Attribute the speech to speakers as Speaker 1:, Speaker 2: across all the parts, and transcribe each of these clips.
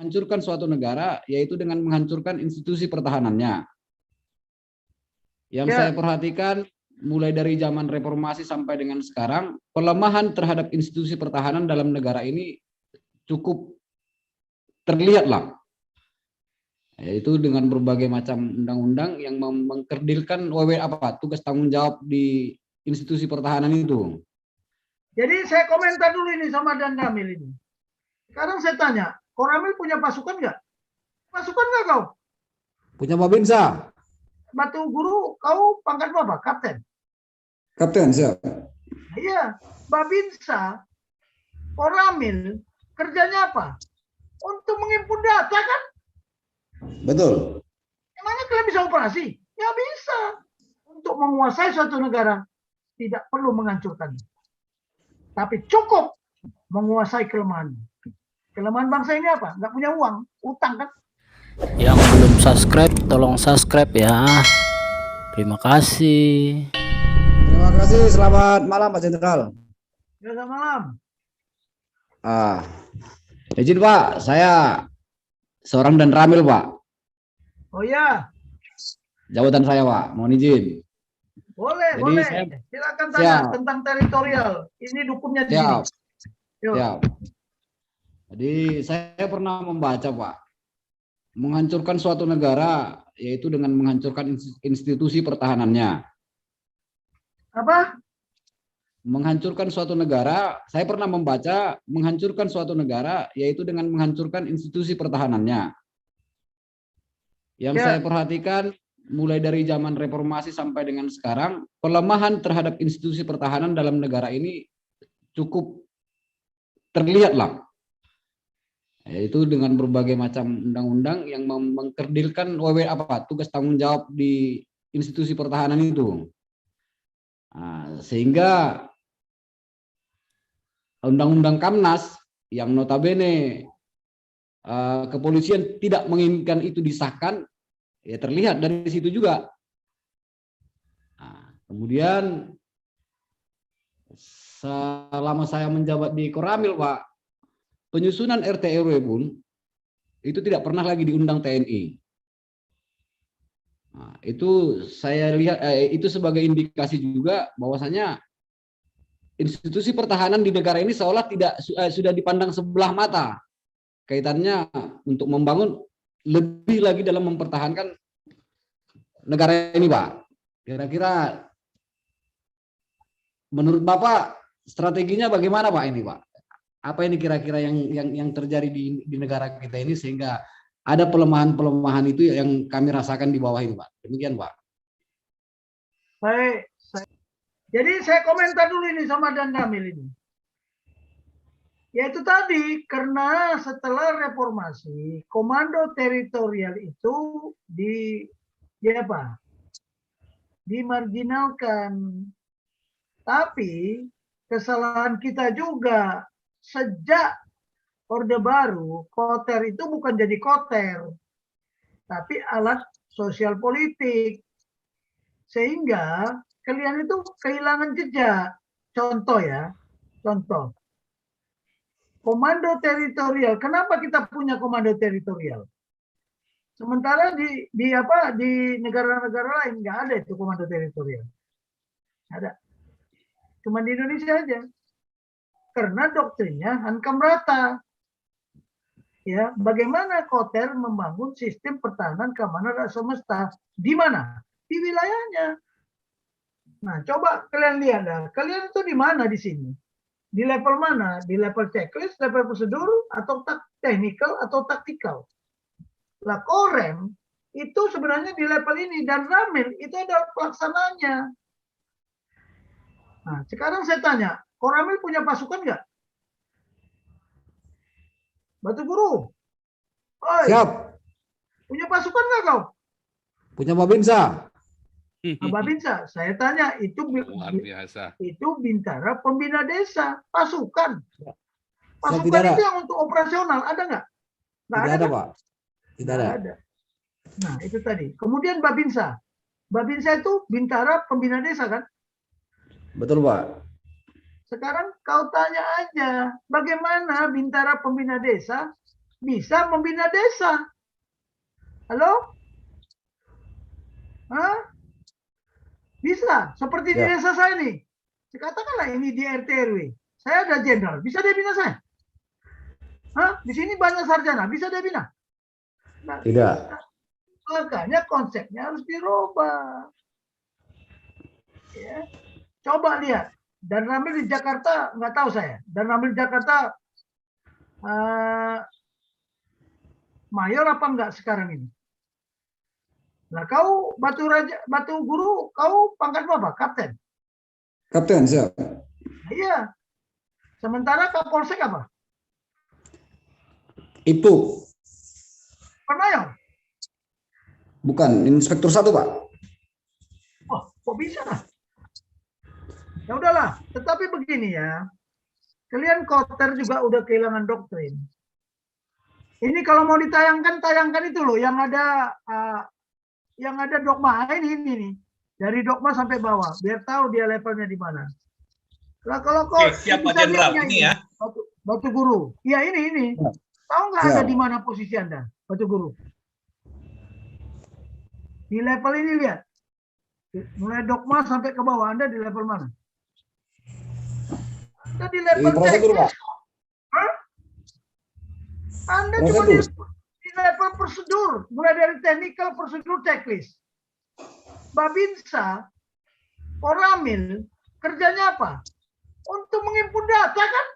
Speaker 1: menghancurkan suatu negara, yaitu dengan menghancurkan institusi pertahanannya. Yang saya perhatikan mulai dari zaman reformasi sampai dengan sekarang, pelemahan terhadap institusi pertahanan dalam negara ini cukup terlihat lah. Yaitu dengan berbagai macam undang-undang yang mengkerdilkan tugas tanggung jawab di institusi pertahanan itu.
Speaker 2: Jadi saya komentar dulu ini sama Dan Ramil ini. Sekarang saya tanya, Koramil punya pasukan nggak? Pasukan nggak kau?
Speaker 1: Punya Babinsa.
Speaker 2: Batu Guru, kau pangkat berapa? Kapten?
Speaker 1: Kapten, siap.
Speaker 2: Iya, Babinsa, Koramil, kerjanya apa? Untuk menghimpun data kan?
Speaker 1: Betul.
Speaker 2: Emangnya kalian bisa operasi? Ya bisa. Untuk menguasai suatu negara, tidak perlu menghancurkannya. Tapi cukup menguasai kelemahan. Kelemahan bangsa ini apa? Nggak punya uang, utang kan?
Speaker 3: Yang belum subscribe, tolong subscribe ya. Terima kasih.
Speaker 1: Terima kasih. Selamat malam Pak Jenderal.
Speaker 2: Selamat malam.
Speaker 1: Izin Pak, saya seorang Dan Ramil Pak.
Speaker 2: Oh ya.
Speaker 1: Jabatan saya Pak, mohon izin.
Speaker 2: Boleh,
Speaker 1: Jadi
Speaker 2: boleh.
Speaker 1: Saya,
Speaker 2: silakan tanya tentang teritorial. Ini dukunnya di sini.
Speaker 1: Siap. Jadi saya pernah membaca Pak, menghancurkan suatu negara yaitu dengan menghancurkan institusi pertahanannya.
Speaker 2: Apa?
Speaker 1: Menghancurkan suatu negara, saya pernah membaca menghancurkan suatu negara yaitu dengan menghancurkan institusi pertahanannya. Yang saya perhatikan mulai dari zaman reformasi sampai dengan sekarang, pelemahan terhadap institusi pertahanan dalam negara ini cukup terlihat lah. Yaitu dengan berbagai macam undang-undang yang mengkerdilkan tugas tanggung jawab di institusi pertahanan itu. Sehingga undang-undang Kamnas yang notabene kepolisian tidak menginginkan itu disahkan, ya terlihat dari situ juga. Kemudian selama saya menjabat di Koramil Pak, penyusunan RT RW pun itu tidak pernah lagi diundang TNI. Itu saya lihat itu sebagai indikasi juga bahwasanya institusi pertahanan di negara ini seolah tidak sudah dipandang sebelah mata kaitannya untuk membangun lebih lagi dalam mempertahankan negara ini Pak. Kira-kira menurut Bapak strateginya bagaimana Pak ini Pak? Apa ini kira-kira yang terjadi di negara kita ini sehingga ada pelemahan-pelemahan itu yang kami rasakan di bawah ini Pak. Demikian Pak.
Speaker 2: Baik. Jadi saya komentar dulu ini sama Dan Ramil ini. Yaitu tadi, karena setelah reformasi, komando teritorial itu dimarginalkan. Tapi kesalahan kita juga, sejak Orde Baru, Koter itu bukan jadi Koter, tapi alat sosial politik. Sehingga kalian itu kehilangan jejak. Contoh. Komando teritorial. Kenapa kita punya komando teritorial? Sementara di negara-negara lain nggak ada itu komando teritorial. Ada. Cuma di Indonesia aja. Karena doktrinnya hankam rata. Ya, bagaimana Koter membangun sistem pertahanan keamanan semesta? Di mana? Di wilayahnya. Nah, coba kalian lihat lah. Kalian itu di mana di sini? Di level mana? Di level checklist, level prosedur, atau technical, atau taktikal? Lah, Korem itu sebenarnya di level ini. Dan Ramil itu adalah pelaksananya. Nah, sekarang saya tanya, Koramil punya pasukan nggak? Batu Guru. Oi,
Speaker 1: Siap.
Speaker 2: punya pasukan nggak kau?
Speaker 1: Punya Babinsa.
Speaker 2: Babinsa, saya tanya, itu
Speaker 4: luar biasa.
Speaker 2: Itu Bintara Pembina Desa, pasukan. Pasukan
Speaker 1: tidak
Speaker 2: itu yang untuk operasional, ada nggak?
Speaker 1: Tidak ada, Pak. Tidak ada.
Speaker 2: Nah, itu tadi. Kemudian Babinsa. Babinsa itu Bintara Pembina Desa kan?
Speaker 1: Betul, Pak.
Speaker 2: Sekarang kau tanya aja, bagaimana Bintara Pembina Desa bisa membina desa. Halo? Hah? Bisa, seperti di
Speaker 1: Ya.
Speaker 2: desa saya nih. Katakanlah ini di RT RW. Saya ada jenderal, bisa dia bina saya? Hah? Di sini banyak sarjana, bisa dia bina? Nggak
Speaker 1: Tidak.
Speaker 2: bisa. Makanya konsepnya harus dirubah. Ya. Coba lihat. Dan Ramil di Jakarta, nggak tahu saya. Dan Ramil di Jakarta mayor apa enggak sekarang ini? Nah, kau Batu Guru, kau pangkat apa? Kapten.
Speaker 1: Kapten, siap.
Speaker 2: Iya. Sementara Kapolsek apa?
Speaker 1: Ibu.
Speaker 2: Pernah ya?
Speaker 1: Bukan, Inspektur 1, Pak.
Speaker 2: Oh, kok bisa? Ya udahlah. Tetapi begini ya. Kalian Kotter juga udah kehilangan doktrin. Ini kalau mau ditayangkan, tayangkan itu loh yang ada dogma ini nih. Dari dogma sampai bawah, biar tahu dia levelnya di mana. Nah, kalau kau
Speaker 4: siapa jenderal ini ya?
Speaker 2: Batu Guru. Iya ini. Tahu nggak Anda di mana posisi Anda, Batu Guru? Di level ini lihat. Mulai dogma sampai ke bawah, Anda di level mana? Anda di level teknis. Hah? Anda cuma di level prosedur, mulai dari technical, prosedur, checklist. Babinsa, Koramil, kerjanya apa? Untuk mengimpun data kan?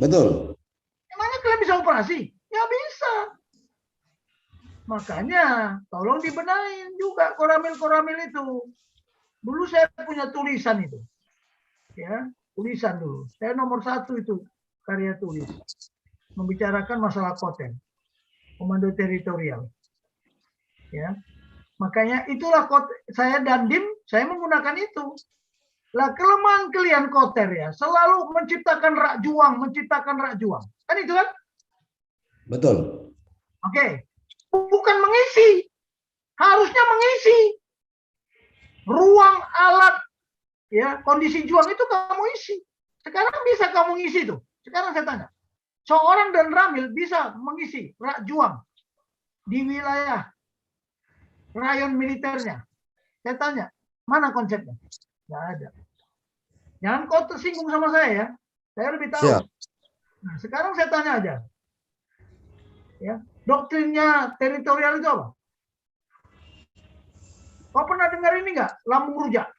Speaker 1: Betul.
Speaker 2: Gimana kalian bisa operasi? Ya bisa. Makanya tolong dibenahin juga Koramil itu. Dulu saya punya tulisan itu. Ya, tulisan dulu. Saya nomor 1 itu karya tulis. Membicarakan masalah Kotem. Komando teritorial. Ya. Makanya itulah saya dan Dim, saya menggunakan itu. Lah kelemahan kalian Kotter ya, selalu menciptakan rak juang. Kan itu kan?
Speaker 1: Betul.
Speaker 2: Oke. Bukan mengisi. Harusnya mengisi. Ruang alat ya, kondisi juang itu kamu isi. Sekarang bisa kamu ngisi itu. Sekarang saya tanya. Seorang dan Ramil bisa mengisi rak juang di wilayah rayon militernya. Saya tanya, mana konsepnya? Nggak ada. Jangan kau tersinggung sama saya ya. Saya lebih tahu.
Speaker 1: Siap.
Speaker 2: Nah, sekarang saya tanya aja. Ya, doktrinnya teritorial itu apa? Kau pernah dengar ini nggak? Lambung rujak.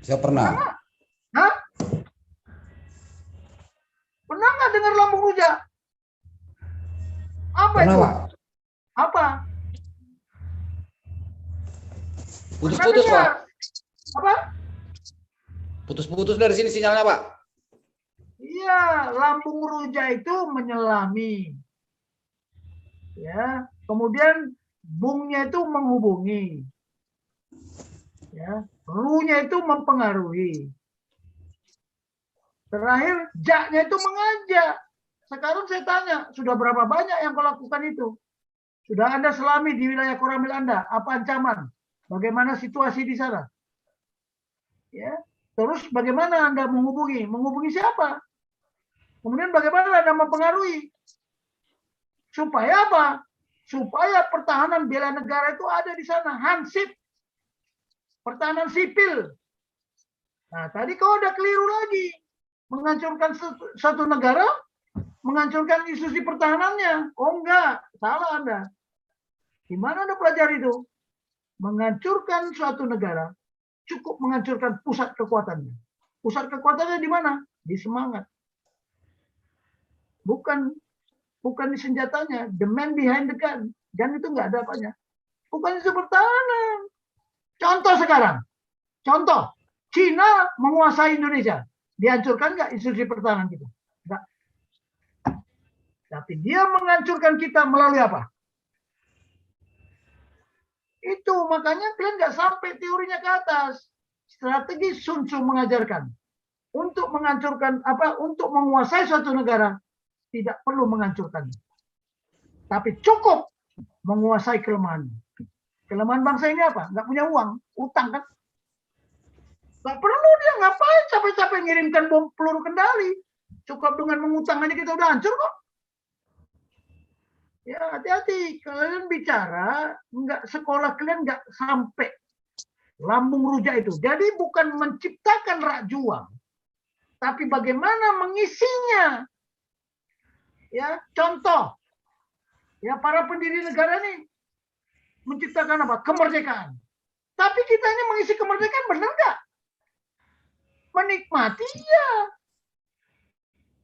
Speaker 1: Saya pernah.
Speaker 2: Hah? Pernah nggak dengar lambung rujak? Apa
Speaker 1: Pernah,
Speaker 2: itu?
Speaker 1: Pak.
Speaker 2: Apa?
Speaker 1: Putus-putus,
Speaker 2: Pernah
Speaker 1: Pak.
Speaker 2: dengar? Apa?
Speaker 1: Putus-putus dari sini sinyalnya, Pak.
Speaker 2: Iya, lambung rujak itu menyelami. Ya, kemudian bungnya itu menghubungi. Ya, runya itu mempengaruhi. Terakhir, jaknya itu mengajak. Sekarang saya tanya, sudah berapa banyak yang kau lakukan itu? Sudah Anda selami di wilayah Koramil Anda? Apa ancaman? Bagaimana situasi di sana? Ya, terus bagaimana Anda menghubungi? Menghubungi siapa? Kemudian bagaimana Anda mempengaruhi? Supaya apa? Supaya pertahanan bela negara itu ada di sana. Hansip. Pertahanan sipil. Nah, tadi kau udah keliru lagi. Menghancurkan satu negara, menghancurkan institusi pertahanannya. Oh enggak, salah Anda. Gimana Anda pelajari itu? Menghancurkan suatu negara, cukup menghancurkan pusat kekuatannya. Pusat kekuatannya di mana? Di semangat. Bukan di senjatanya. The man behind the gun. Gun itu nggak ada apanya. Bukan isu pertahanan. Contoh sekarang. Contoh. Cina menguasai Indonesia. Dihancurkan nggak institusi pertahanan kita? Nggak. Tapi dia menghancurkan kita melalui apa? Itu makanya kalian nggak sampai teorinya ke atas. Strategi Sun Tzu mengajarkan untuk menghancurkan apa? Untuk menguasai suatu negara tidak perlu menghancurkannya, tapi cukup menguasai kelemahan. Kelemahan bangsa ini apa? Nggak punya uang, utang kan? Nggak perlu dia ngapain capek-capek ngirimkan bom peluru kendali. Cukup dengan mengutang aja kita udah hancur kok. Ya, hati-hati. Kalian bicara, nggak sekolah kalian nggak sampai lambung rujak itu. Jadi bukan menciptakan rak juang, tapi bagaimana mengisinya. Ya, contoh. Ya, para pendiri negara ini menciptakan apa? Kemerdekaan. Tapi kita ini mengisi kemerdekaan benar nggak? Menikmati ya.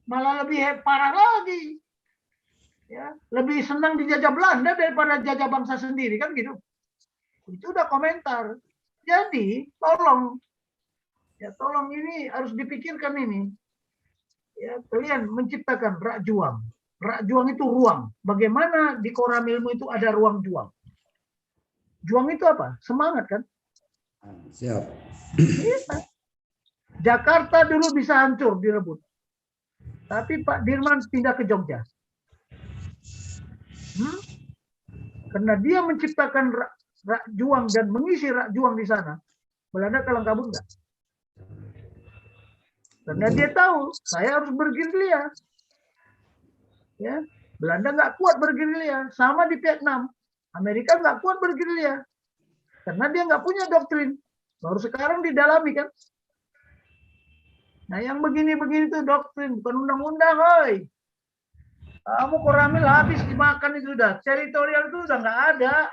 Speaker 2: Malah lebih parah lagi. Ya, lebih senang dijajah Belanda daripada jajah bangsa sendiri kan gitu. Itu udah komentar. Jadi tolong, ya tolong ini harus dipikirkan ini. Ya, kalian menciptakan rak juang. Rak juang itu ruang. Bagaimana di Koramilmu itu ada ruang juang? Juang itu apa? Semangat kan?
Speaker 1: Siap.
Speaker 2: Iya. Jakarta dulu bisa hancur direbut. Tapi Pak Dirman pindah ke Jogja. Karena dia menciptakan rak juang dan mengisi rak juang di sana. Belanda kalang kabut enggak? Karena dia tahu saya harus bergerilya. Ya, Belanda nggak kuat bergerilya. Sama di Vietnam. Amerika nggak kuat bergerilya. Karena dia nggak punya doktrin. Baru sekarang didalami kan. Nah yang begini-begini itu doktrin, bukan undang-undang, hoi. Kamu Koramil habis dimakan itu udah. Teritorial itu udah nggak ada.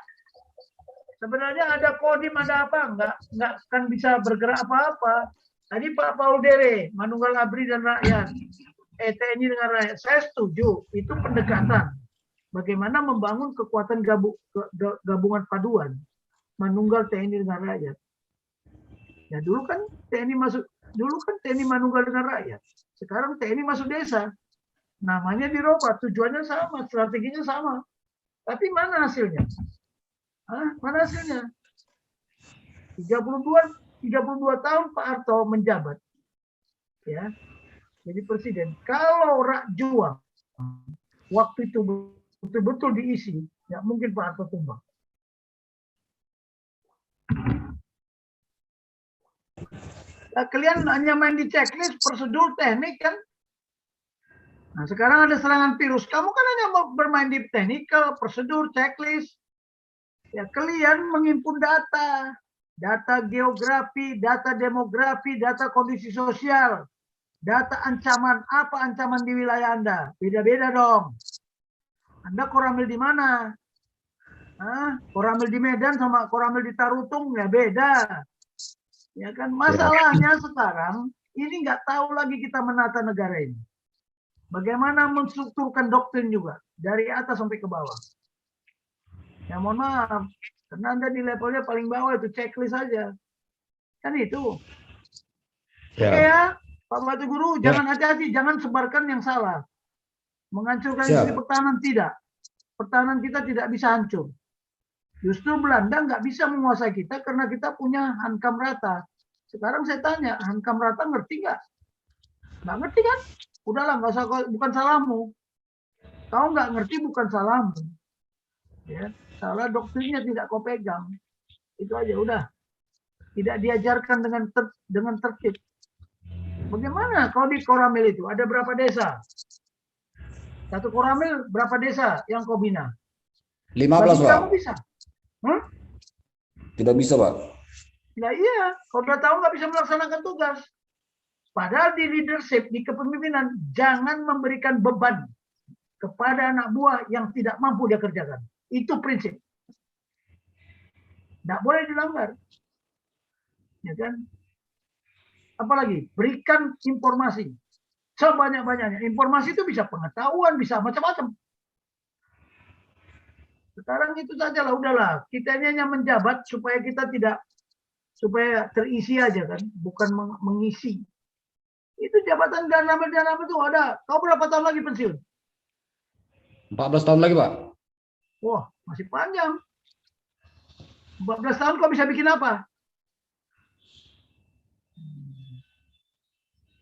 Speaker 2: Sebenarnya ada kodim, ada apa? Nggak akan bisa bergerak apa-apa. Tadi Pak Paul Dere, Manunggal Abri dan rakyat. TNI dengan rakyat. Saya setuju. Itu pendekatan. Bagaimana membangun kekuatan gabungan paduan. Manunggal TNI dengan rakyat. Ya dulu kan TNI Manunggal dengan rakyat. Sekarang TNI masuk desa. Namanya dirubah, tujuannya sama, strateginya sama. Tapi mana hasilnya? Mana hasilnya? 32 tahun Pak Harto menjabat. Ya. Jadi presiden. Kalau rak juang waktu itu betul-betul diisi, ya mungkin Pak Harto tumbang. Nah, kalian hanya main di checklist, prosedur, teknik kan? Nah, sekarang ada serangan virus. Kamu kan hanya mau bermain di teknikal, prosedur, checklist. Ya, kalian menghimpun data. Data geografi, data demografi, data kondisi sosial. Data ancaman, apa ancaman di wilayah Anda? Beda-beda dong. Anda Koramil di mana? Koramil di Medan sama Koramil di Tarutung, ya beda. Ya kan, masalahnya sekarang, ini nggak tahu lagi kita menata negara ini. Bagaimana menstrukturkan doktrin juga dari atas sampai ke bawah. Ya mohon maaf, karena Anda di levelnya paling bawah itu checklist saja. Kan itu.
Speaker 1: Ya.
Speaker 2: Oke ya, Pak Batu Guru, jangan hati-hati, jangan sebarkan yang salah. Menghancurkan industri pertahanan tidak. Pertahanan kita tidak bisa hancur. Justru Belanda nggak bisa menguasai kita karena kita punya hankam rata. Sekarang saya tanya, hankam rata ngerti nggak? Nggak ngerti kan? Udahlah, nggak usah, bukan salahmu. Kau nggak ngerti bukan salahmu. Ya, salah doktrinnya tidak kau pegang. Itu aja udah. Tidak diajarkan dengan tertib. Bagaimana kau di Koramil itu? Ada berapa desa? Satu Koramil berapa desa yang kau bina?
Speaker 1: 15,
Speaker 2: Bagi
Speaker 1: Pak.
Speaker 2: kamu bisa.
Speaker 1: Tidak bisa, Pak.
Speaker 2: Nah iya, kau udah tahu nggak bisa melaksanakan tugas. Padahal di leadership, di kepemimpinan, jangan memberikan beban kepada anak buah yang tidak mampu dia kerjakan. Itu prinsip. Nggak boleh dilanggar. Ya kan? Apalagi, berikan informasi. Sebanyak-banyaknya. Informasi itu bisa pengetahuan, bisa macam-macam. Sekarang itu saja lah, udahlah. Kita ini hanya menjabat supaya kita tidak, supaya terisi aja kan, bukan mengisi. Itu jabatan Danramil itu ada. Kau berapa tahun lagi pensiun?
Speaker 1: 14 tahun lagi, Pak.
Speaker 2: Wah, masih panjang. 14 tahun kau bisa bikin apa?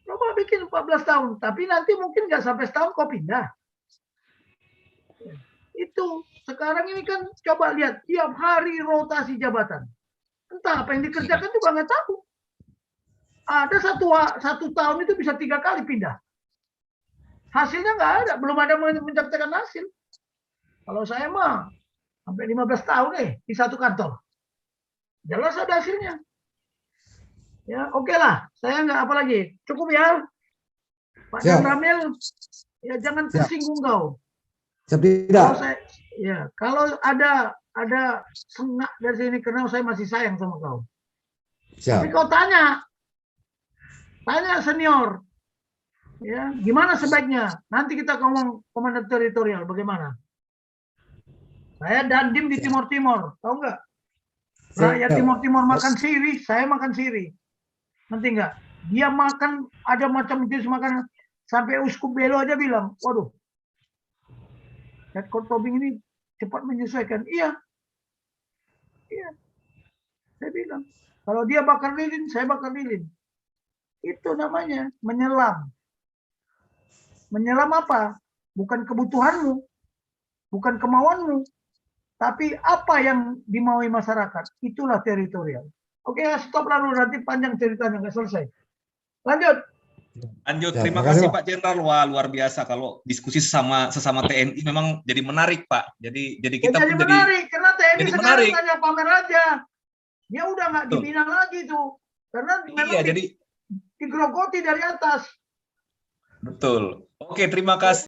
Speaker 2: Coba bikin 14 tahun, tapi nanti mungkin nggak sampai setahun kau pindah. Itu, sekarang ini kan coba lihat, tiap hari rotasi jabatan. Entah apa yang dikerjakan juga nggak tahu. Ada satu tahun itu bisa 3 kali pindah. Hasilnya nggak ada, belum ada menciptakan hasil. Kalau saya mah sampai 15 tahun di satu kantor. Jelas ada hasilnya. Ya, oke lah. Saya nggak apa lagi. Cukup ya, Pak
Speaker 1: Siap.
Speaker 2: Dan Ramil. Ya jangan
Speaker 1: Siap.
Speaker 2: tersinggung kau.
Speaker 1: Siap
Speaker 2: Kalau
Speaker 1: tidak?
Speaker 2: saya, ya kalau ada sengak dari sini karena saya masih sayang sama kau. Tapi
Speaker 1: Siap.
Speaker 2: kau tanya senior, ya gimana sebaiknya? Nanti kita ngomong komandan teritorial bagaimana? Saya dandim di Timur-Timur, tahu nggak? Rakyat
Speaker 1: Siap.
Speaker 2: Timur-Timur makan sirih, saya makan sirih. Nanti nggak? Dia makan ada macam jenis makanan sampai Uskup Belo aja bilang, waduh, Letkol Tobing ini cepat menyesuaikan. Iya, saya bilang. Kalau dia bakar lilin, saya bakar lilin. Itu namanya menyelam. Menyelam apa? Bukan kebutuhanmu, bukan kemauanmu, tapi apa yang dimaui masyarakat. Itulah teritorial. Oke, stop lalu nanti panjang ceritanya nggak selesai. Lanjut.
Speaker 4: Lanjut,
Speaker 1: Ya,
Speaker 4: terima
Speaker 1: makasih,
Speaker 4: kasih
Speaker 1: Pak.
Speaker 4: Pak Jenderal. Wah, luar biasa kalau diskusi sesama TNI memang jadi menarik, Pak. Jadi
Speaker 2: Ya,
Speaker 4: kita
Speaker 2: jadi
Speaker 4: pun
Speaker 2: menarik karena TNI
Speaker 4: jadi
Speaker 2: sekarang
Speaker 4: menarik.
Speaker 2: hanya pamer aja. Dia udah nggak
Speaker 4: Betul.
Speaker 2: dibina lagi tuh, karena memang
Speaker 4: Iya, jadi
Speaker 2: digerogoti dari atas.
Speaker 4: betul. Oke, terima kasih.